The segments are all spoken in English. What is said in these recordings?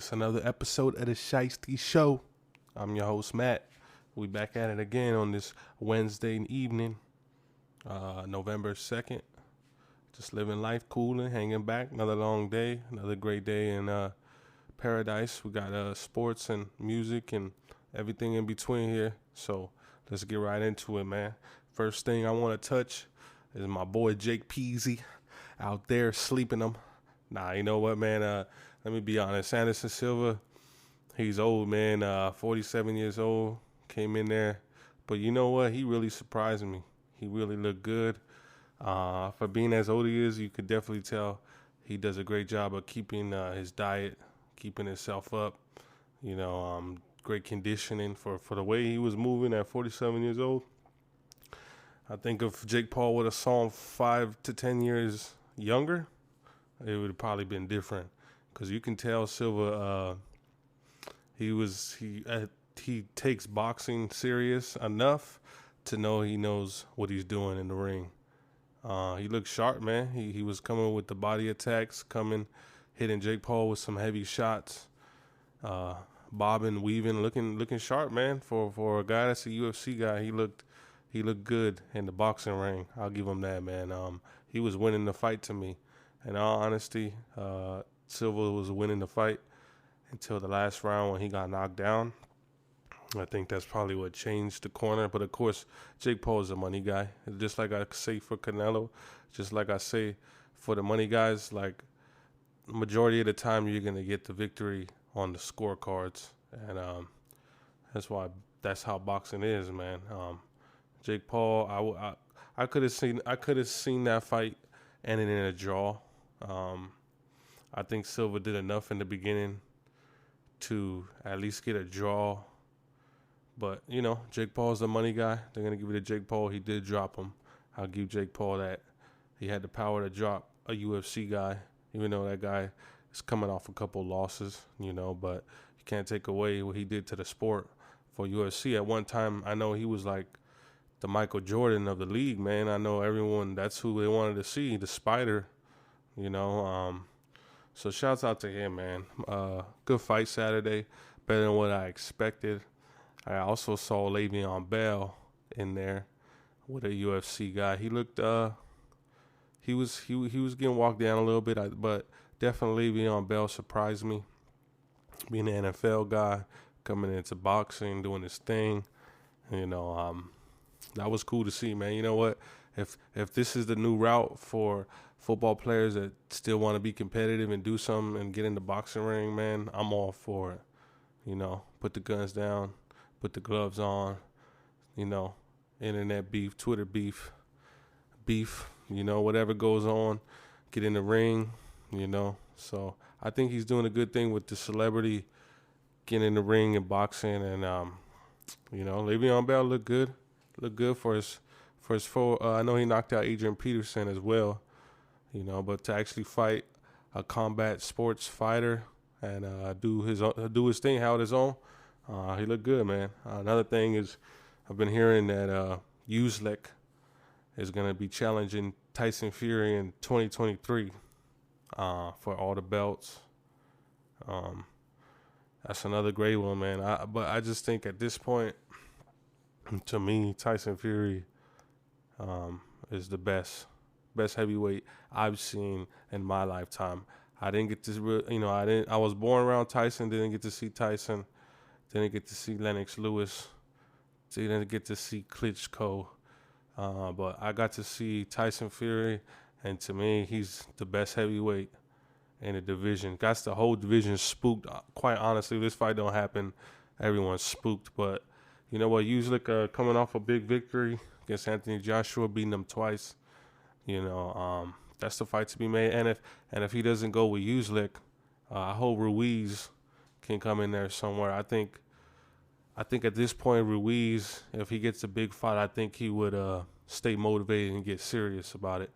It's another episode of the Shiesty Show. I'm your host, Matt. We back at it again on this Wednesday evening, November 2nd. Just living life, cooling, hanging back. Another long day, another great day in paradise. We got sports and music and everything in between here. So let's get right into it, man. First thing I want to touch is my boy Jake Peasy out there sleeping them. Nah, you know what, man? Let me be honest. Anderson Silva, he's old, man. 47 years old. Came in there. But you know what? He really surprised me. He really looked good. For being as old as he is, you could definitely tell he does a great job of keeping his diet, keeping himself up. Great conditioning for the way he was moving at 47 years old. I think if Jake Paul would have saw him 5 to 10 years younger, it would have probably been different. Because you can tell Silva, he takes boxing serious enough to know he knows what he's doing in the ring. He looked sharp, man. He was coming with the body attacks, hitting Jake Paul with some heavy shots, bobbing, weaving, looking sharp, man. For a guy that's a UFC guy, he looked good in the boxing ring. I'll give him that, man. He was winning the fight to me. In all honesty, Silva was winning the fight until the last round when he got knocked down. I think that's probably what changed the corner. But, of course, Jake Paul is a money guy. Just like I say for Canelo, just like I say for the money guys, like majority of the time you're going to get the victory on the scorecards. And that's how boxing is, man. Jake Paul, I could have seen that fight ending in a draw. I think Silva did enough in the beginning to at least get a draw. But, Jake Paul's the money guy. They're going to give it to Jake Paul. He did drop him. I'll give Jake Paul that. He had the power to drop a UFC guy, even though that guy is coming off a couple losses, but you can't take away what he did to the sport for UFC. At one time, I know he was like the Michael Jordan of the league, man. I know everyone, that's who they wanted to see, the Spider, So shouts out to him, man. Good fight Saturday, better than what I expected. I also saw Le'Veon Bell in there with a UFC guy. He looked, he was getting walked down a little bit, but definitely Le'Veon Bell surprised me. Being an NFL guy, coming into boxing, doing his thing, that was cool to see, man. You know what? If this is the new route for football players that still want to be competitive and do something and get in the boxing ring, man, I'm all for it. Put the guns down, put the gloves on, internet beef, Twitter beef, whatever goes on, get in the ring, So I think he's doing a good thing with the celebrity getting in the ring and boxing, and Le'Veon Bell looked good for his foe. I know he knocked out Adrian Peterson as well, but to actually fight a combat sports fighter and do his thing, how it is on, he looked good, man. Another thing is, I've been hearing that Usyk is going to be challenging Tyson Fury in 2023 for all the belts. That's another great one, man. But I just think at this point, to me, Tyson Fury is the best heavyweight I've seen in my lifetime. I didn't get to, I was born around Tyson, didn't get to see Tyson, didn't get to see Lennox Lewis, didn't get to see Klitschko, but I got to see Tyson Fury, and to me, he's the best heavyweight in the division. Got the whole division spooked. Quite honestly, if this fight don't happen, everyone's spooked. But you know what? Usyk coming off a big victory against Anthony Joshua, beating him twice. That's the fight to be made. And if he doesn't go with Usyk, I hope Ruiz can come in there somewhere. I think at this point, Ruiz, if he gets a big fight, I think he would stay motivated and get serious about it,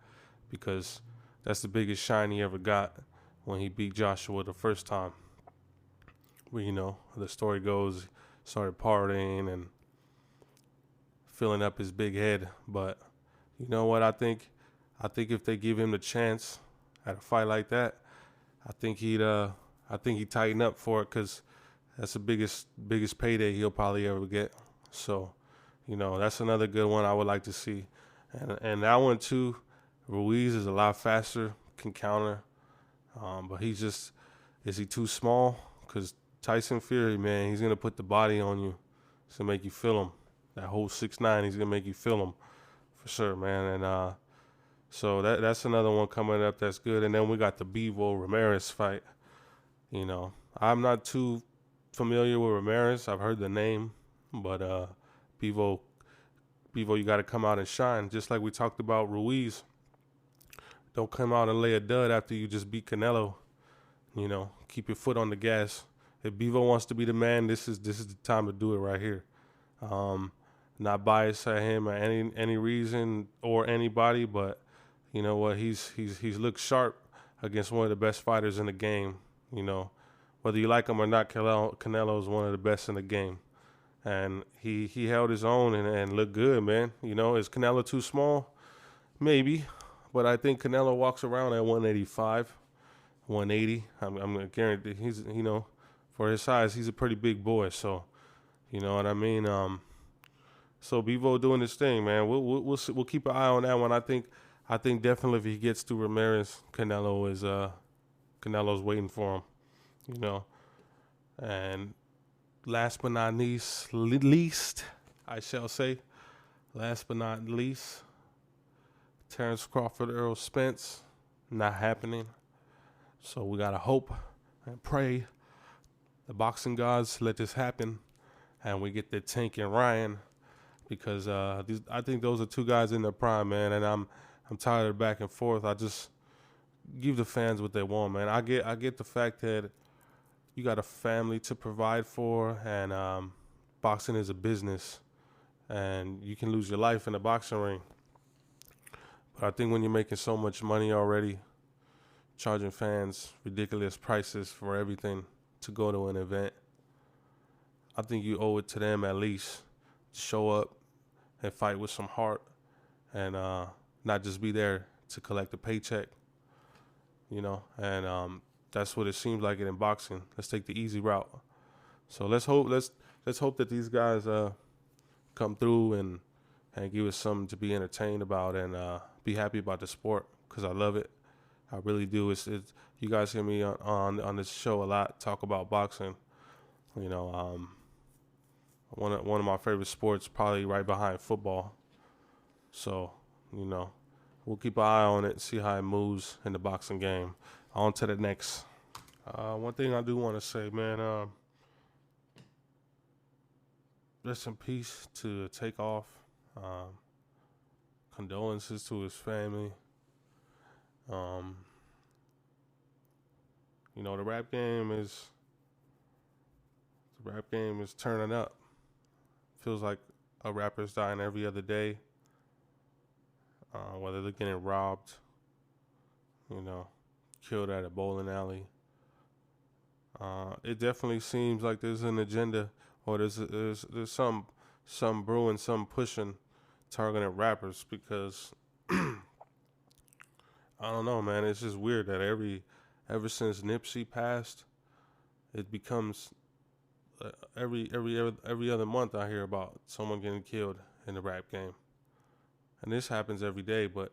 because that's the biggest shine he ever got when he beat Joshua the first time. Well, the story goes, started partying and filling up his big head. But you know what? I think if they give him the chance at a fight like that, I think I think he tightened up for it because that's the biggest payday he'll probably ever get. So, that's another good one I would like to see. And that one too, Ruiz is a lot faster, can counter. But is he too small? Because Tyson Fury, man, he's gonna put the body on you. He's gonna make you feel him. That whole 6'9", he's gonna make you feel him for sure, man. And so that's another one coming up that's good. And then we got the Bivol Ramirez fight. I'm not too familiar with Ramirez. I've heard the name, but Bivol, you got to come out and shine, just like we talked about Ruiz. Don't come out and lay a dud after you just beat Canelo. Keep your foot on the gas. If Bivol wants to be the man, this is the time to do it right here. Not biased at him or any reason or anybody, but you know what? He's looked sharp against one of the best fighters in the game. Whether you like him or not, Canelo is one of the best in the game, and he held his own and looked good, man. Is Canelo too small? Maybe, but I think Canelo walks around at 185, 180. I'm guaranteed he's for his size, he's a pretty big boy. So, you know what I mean. So Bivol doing his thing, man. We'll keep an eye on that one. I think definitely if he gets to Ramirez, Canelo's waiting for him. And last but not least, I shall say, last but not least, Terrence Crawford, Errol Spence, not happening. So we gotta hope and pray the boxing gods let this happen, and we get the Tank and Ryan, because I think those are two guys in their prime, man. And I'm tired of back and forth. I just give the fans what they want, man. I get the fact that you got a family to provide for, and boxing is a business, and you can lose your life in a boxing ring. But I think when you're making so much money already, charging fans ridiculous prices for everything to go to an event, I think you owe it to them at least to show up and fight with some heart, and not just be there to collect a paycheck, and that's what it seems like in boxing. Let's take the easy route. So let's hope that these guys come through and give us something to be entertained about, and be happy about the sport, because I love it. I really do. It's you guys hear me on this show a lot talk about boxing. One of my favorite sports, probably right behind football. So we'll keep an eye on it, see how it moves in the boxing game. On to the next. One thing I do want to say, man, rest in peace to Takeoff. Condolences to his family. The rap game is turning up. Feels like a rapper's dying every other day. Whether they're getting robbed, killed at a bowling alley. It definitely seems like there's an agenda, or there's some brewing, some pushing, targeting rappers, because I don't know, man. It's just weird that ever since Nipsey passed, it becomes every other month I hear about someone getting killed in the rap game, and this happens every day. But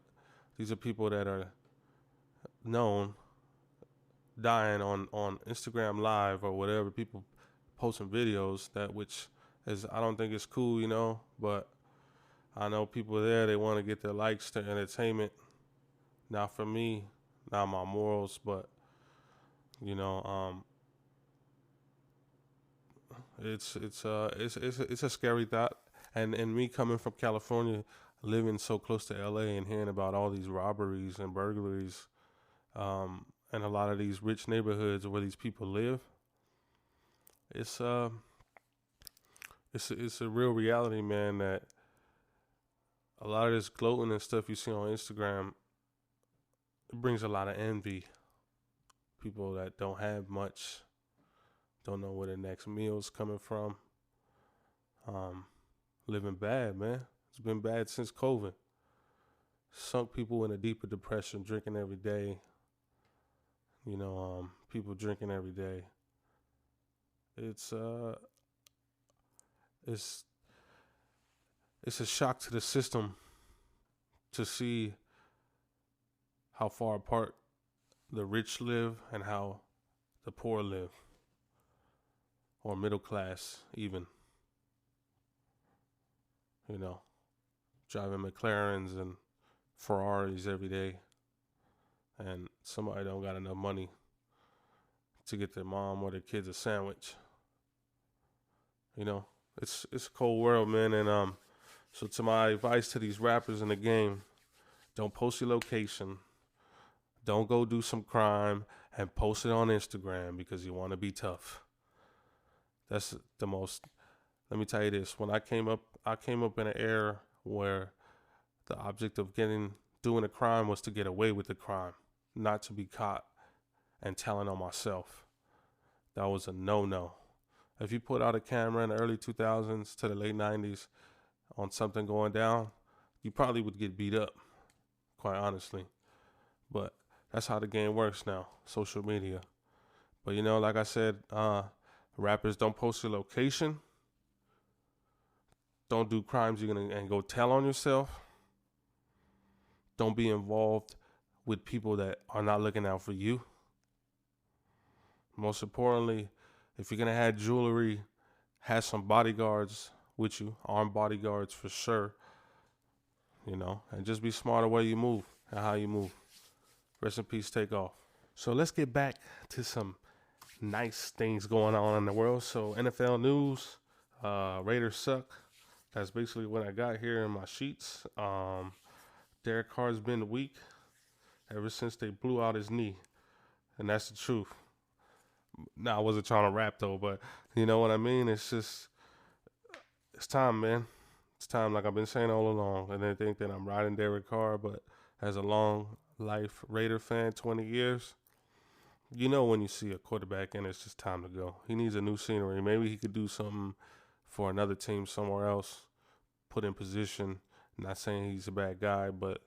these are people that are known dying on Instagram Live or whatever. People posting videos which is, I don't think it's cool, but I know people there, they want to get their likes to entertainment. Not for me, not my morals, but it's a scary thought. And me coming from California, living so close to LA, and hearing about all these robberies and burglaries, and a lot of these rich neighborhoods where these people live, it's a real reality, man, that a lot of this gloating and stuff you see on Instagram, it brings a lot of envy. People that don't have much, don't know where the next meal's coming from, living bad, man. It's been bad since COVID. Sunk people in a deeper depression, drinking every day, People drinking every day. It's uh, it's it's a shock to the system to see how far apart the rich live and how the poor live, or middle class even. You know, driving McLarens and Ferraris every day, and somebody don't got enough money to get their mom or their kids a sandwich. You know, it's a cold world, man. And so to my advice to these rappers in the game, don't post your location. Don't go do some crime and post it on Instagram because you want to be tough. That's the most. Let me tell you this: when I came up in an era where the object of doing a crime was to get away with the crime, not to be caught and telling on myself. That was a no-no. If you put out a camera in the early 2000s to the late 90s on something going down, you probably would get beat up, quite honestly. But that's how the game works now, social media. But like I said, rappers, don't post your location. Don't do crimes you're gonna and go tell on yourself. Don't be involved with people that are not looking out for you. Most importantly, if you're gonna have jewelry, have some bodyguards with you, armed bodyguards for sure. And just be smart where you move and how you move. Rest in peace, take off. So let's get back to some nice things going on in the world. So NFL news, Raiders suck. That's basically what I got here in my sheets. Derek Carr's been weak ever since they blew out his knee, and that's the truth. Now, I wasn't trying to rap though, but you know what I mean? It's time, man. It's time, like I've been saying all along. And they think that I'm riding Derek Carr, but as a long life Raider fan, 20 years, when you see a quarterback and it's just time to go. He needs a new scenery. Maybe he could do something for another team somewhere else, put in position. I'm not saying he's a bad guy, but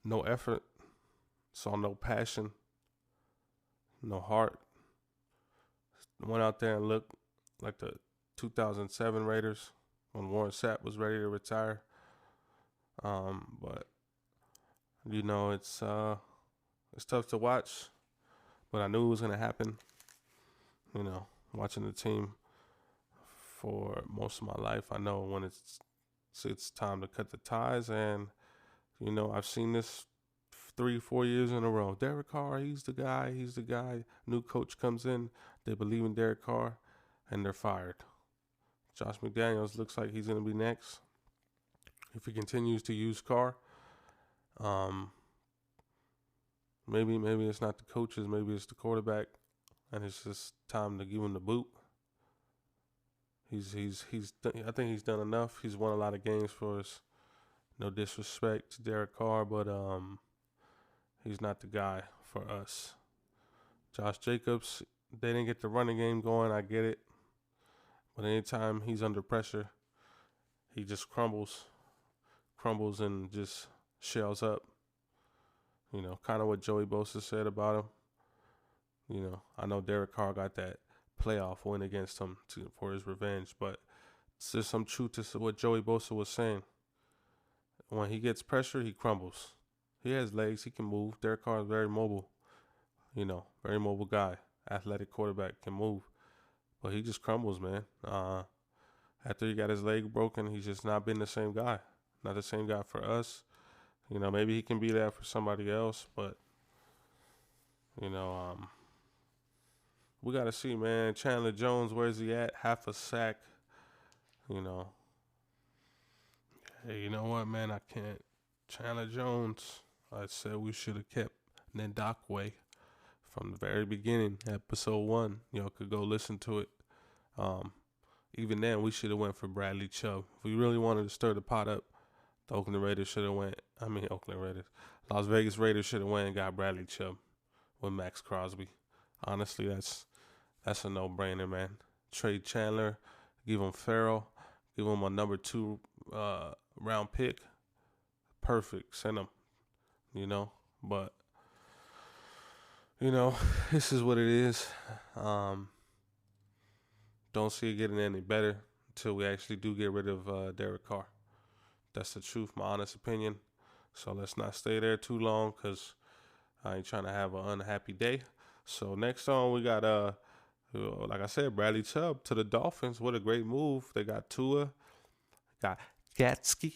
no effort, saw no passion, no heart. Went out there and looked like the 2007 Raiders when Warren Sapp was ready to retire. But it's tough to watch, but I knew it was gonna happen. Watching the team for most of my life, I know when it's time to cut the ties, and I've seen this 3-4 years in a row. Derek Carr, he's the guy. New coach comes in, they believe in Derek Carr, and they're fired. Josh McDaniels looks like he's going to be next. If he continues to use Carr, maybe it's not the coaches, maybe it's the quarterback, and it's just time to give him the boot. I think he's done enough. He's won a lot of games for us. No disrespect to Derek Carr, but he's not the guy for us. Josh Jacobs, they didn't get the running game going. I get it. But anytime he's under pressure, he just crumbles and just shells up. Kind of what Joey Bosa said about him. I know Derek Carr got that playoff win against him for his revenge, but there's some truth to what Joey Bosa was saying. When he gets pressure, he crumbles. He has legs. He can move. Derek Carr is very mobile. Very mobile guy. Athletic quarterback, can move. But he just crumbles, man. After he got his leg broken, he's just not been the same guy. Not the same guy for us. Maybe he can be that for somebody else, but, we got to see, man. Chandler Jones, where's he at? Half a sack. Hey, you know what, man? I can't. Chandler Jones, I said we should have kept Ndakwe from the very beginning, episode 1. Y'all could go listen to it. Even then, we should have went for Bradley Chubb. If we really wanted to stir the pot up, the Oakland Raiders should have Las Vegas Raiders should have went and got Bradley Chubb with Max Crosby. Honestly, that's a no-brainer, man. Trade Chandler, give him Farrell, give him a number 2 round pick. Perfect. Send him, But you know, this is what it is. Um, don't see it getting any better until we actually do get rid of Derek Carr. That's the truth, my honest opinion. So let's not stay there too long because I ain't trying to have an unhappy day. So next on we got like I said, Bradley Chubb to the Dolphins. What a great move. They got Tua, got Gatsky,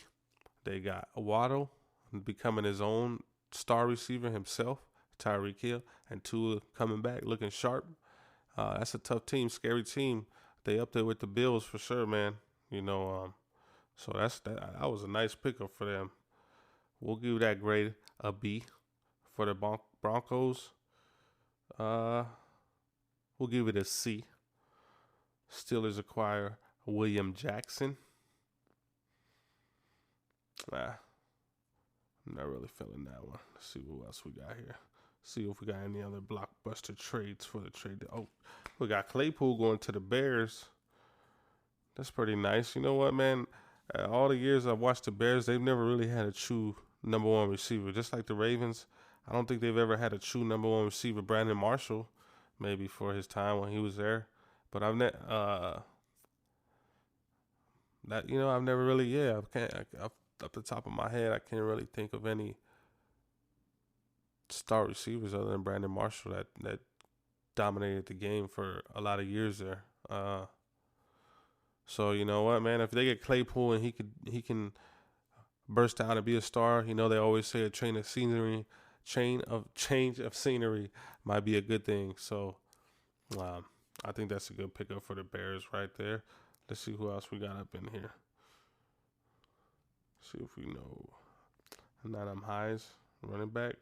they got Waddle becoming his own star receiver himself, Tyreek Hill, and Tua coming back looking sharp. That's a tough team, scary team. They up there with the Bills for sure, man. You know, so that was a nice pickup for them. We'll give that grade a B. For the Broncos, uh, we'll give it a C. Steelers acquire William Jackson. I'm not really feeling that one. Let's see what else we got here. See if we got any other blockbuster trades for the trade. Oh, we got Claypool going to the Bears. That's pretty nice. You know what, man? All the years I've watched the Bears, they've never really had a true number one receiver. Just like the Ravens, I don't think they've ever had a true number one receiver. Brandon Marshall, maybe for his time when he was there, but I've I've never really up the top of my head I can't really think of any star receivers other than Brandon Marshall that dominated the game for a lot of years there. So you know what, man? If they get Claypool and he can burst out and be a star, you know they always say a change of scenery might be a good thing. So I think that's a good pickup for the Bears right there. Let's see who else we got up in here. See if we know. Adam Hayes, running back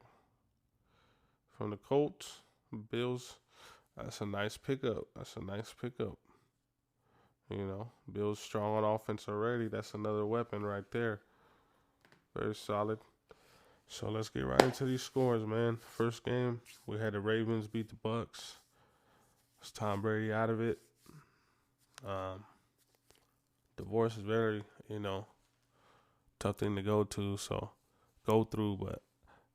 from the Colts, Bills. That's a nice pickup. You know, Bills strong on offense already. That's another weapon right there. Very solid. So let's get right into these scores, man. First game, we had the Ravens beat the Bucks. It's Tom Brady out of it. Divorce is very, tough thing to go through, but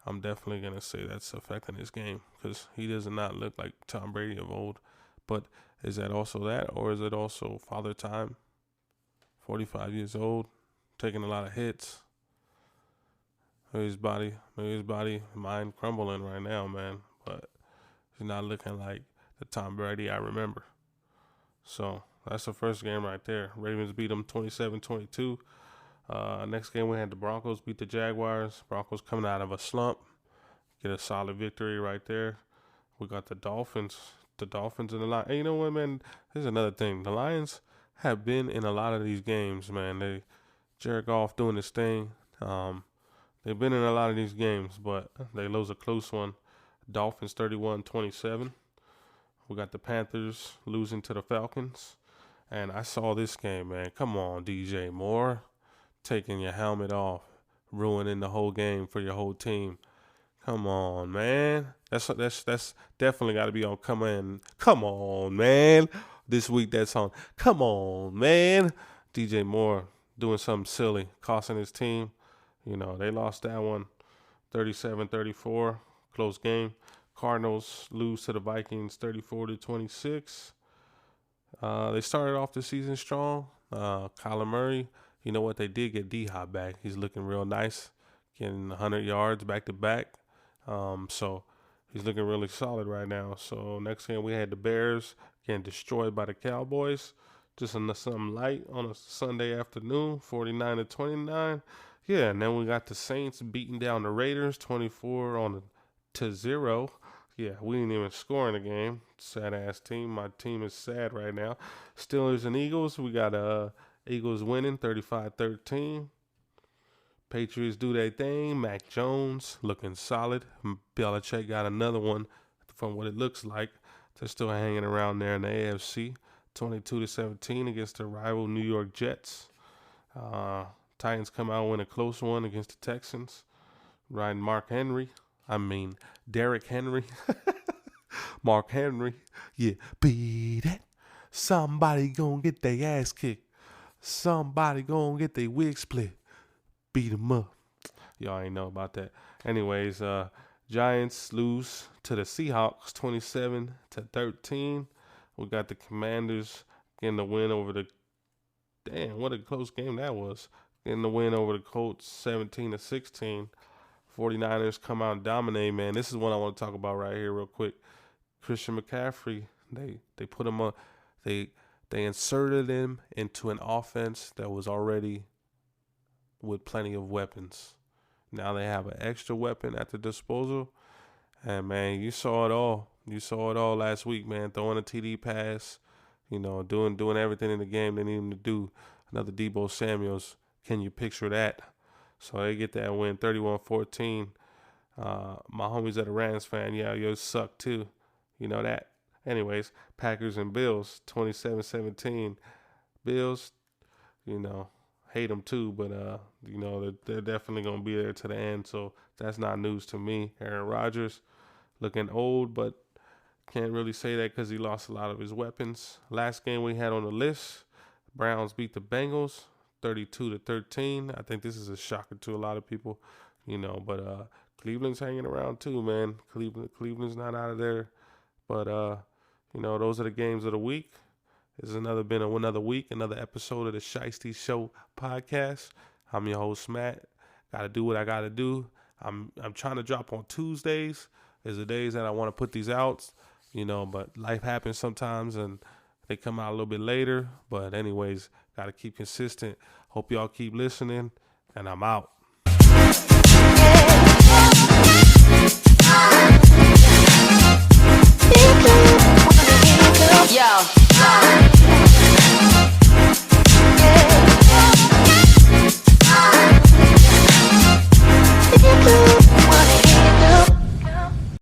I'm definitely going to say that's affecting his game because he does not look like Tom Brady of old. But is that also that, or is it also father time? 45 years old, taking a lot of hits. His body, mind crumbling right now, man. But he's not looking like the Tom Brady I remember. So that's the first game right there. Ravens beat them 27-22. Next game we had the Broncos beat the Jaguars. Broncos coming out of a slump, get a solid victory right there. We got the Dolphins and the Lions. Hey, you know what, man? Here's another thing. The Lions have been in a lot of these games, man. Jared Goff doing his thing. They've been in a lot of these games, but they lose a close one. Dolphins 31-27. We got the Panthers losing to the Falcons. And I saw this game, man. Come on, DJ Moore. Taking your helmet off, ruining the whole game for your whole team. Come on, man. That's definitely got to be on. Come on, man. This week that's on. Come on, man. DJ Moore doing something silly, costing his team. You know, they lost that one 37-34, close game. Cardinals lose to the Vikings 34-26. They started off the season strong. Kyler Murray, you know what? They did get D-Hop back. He's looking real nice, getting 100 yards back to back. So he's looking really solid right now. So next game we had the Bears getting destroyed by the Cowboys. Just something light on a Sunday afternoon, 49-29. Yeah, and then we got the Saints beating down the Raiders, 24-0. Yeah, we didn't even score in the game. Sad ass team. My team is sad right now. Steelers and Eagles. We got Eagles winning 35-13. Patriots do their thing. Mac Jones looking solid. Belichick got another one from what it looks like. They're still hanging around there in the AFC. 22-17 against the rival New York Jets. Titans come out win a close one against the Texans. Riding Derrick Henry. Mark Henry. Yeah, beat it. Somebody gonna get their ass kicked. Somebody gonna get their wig split. Beat him up. Y'all ain't know about that. Anyways, Giants lose to the Seahawks 27-13. We got the Commanders getting the win over the damn, what a close game that was. Getting the win over the Colts 17-16. 49ers come out and dominate, man. This is one I want to talk about right here real quick. Christian McCaffrey, they put him on they they inserted him into an offense that was already with plenty of weapons. Now they have an extra weapon at the disposal. And man, you saw it all. You saw it all last week, man. Throwing a TD pass, doing everything in the game they need him to do. Another Debo Samuels. Can you picture that? So they get that win 31-14. My homies at a Rams fan, yeah, yours suck too. You know that. Anyways, Packers and Bills 27-17. Bills, you know, hate them too, but they're definitely gonna be there to the end. So that's not news to me. Aaron Rodgers looking old, but can't really say that because he lost a lot of his weapons. Last game we had on the list, Browns beat the Bengals 32-13. I think this is a shocker to a lot of people, but Cleveland's hanging around too, man. Cleveland's not out of there, but those are the games of the week. This has been another week, another episode of the Shiesty Show podcast. I'm your host, Matt. Gotta do what I gotta do. I'm trying to drop on Tuesdays. Is the days that I want to put these out, but life happens sometimes and they come out a little bit later. But anyways, gotta keep consistent. Hope y'all keep listening, and I'm out.